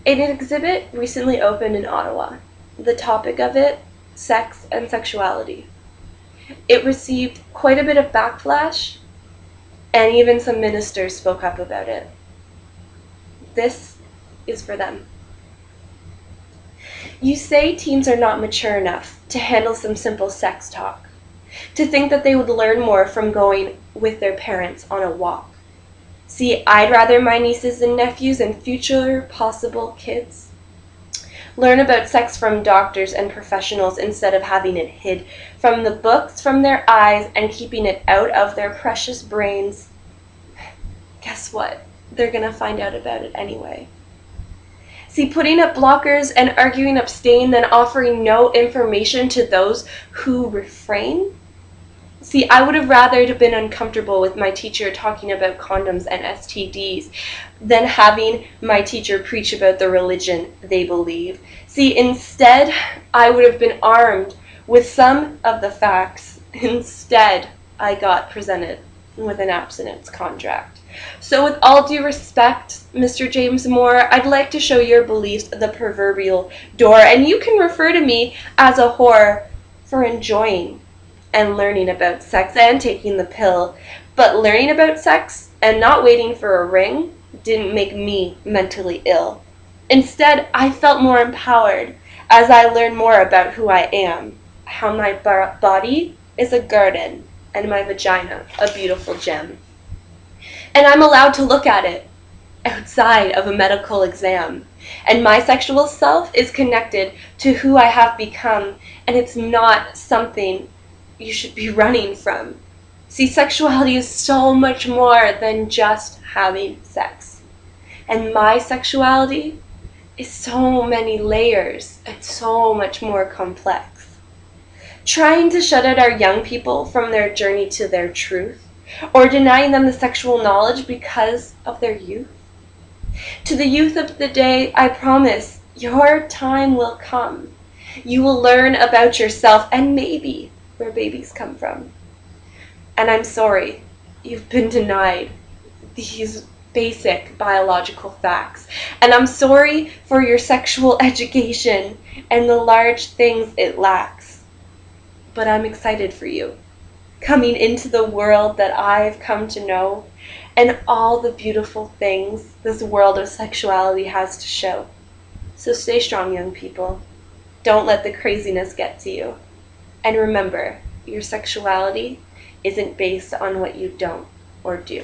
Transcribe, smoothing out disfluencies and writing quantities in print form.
An exhibit recently opened in Ottawa. The topic of it, sex and sexuality. It received quite a bit of backlash, and even some ministers spoke up about it. This is for them. You say teens are not mature enough to handle some simple sex talk, to think that they would learn more from going with their parents on a walk. See, I'd rather my nieces and nephews and future possible kids learn about sex from doctors and professionals instead of having it hid from the books, from their eyes, and keeping it out of their precious brains. Guess what? They're gonna find out about it anyway. See, putting up blockers and arguing abstain, then offering no information to those who refrain. See, I would have rather have been uncomfortable with my teacher talking about condoms and STDs than having my teacher preach about the religion they believe. See, instead, I would have been armed with some of the facts. Instead, I got presented with an abstinence contract. So with all due respect, Mr. James Moore, I'd like to show your beliefs the proverbial door, and you can refer to me as a whore for enjoying and learning about sex and taking the pill. But learning about sex and not waiting for a ring didn't make me mentally ill. Instead, I felt more empowered as I learned more about who I am, how my body is a garden and my vagina a beautiful gem. And I'm allowed to look at it outside of a medical exam. And my sexual self is connected to who I have become, and it's not something you should be running from. See, sexuality is so much more than just having sex. And my sexuality is so many layers and so much more complex. Trying to shut out our young people from their journey to their truth, or denying them the sexual knowledge because of their youth. To the youth of the day, I promise your time will come. You will learn about yourself and maybe where babies come from. And I'm sorry, you've been denied these basic biological facts. And I'm sorry for your sexual education and the large things it lacks. But I'm excited for you, coming into the world that I've come to know and all the beautiful things this world of sexuality has to show. So stay strong, young people. Don't let the craziness get to you. And remember, your sexuality isn't based on what you don't or do.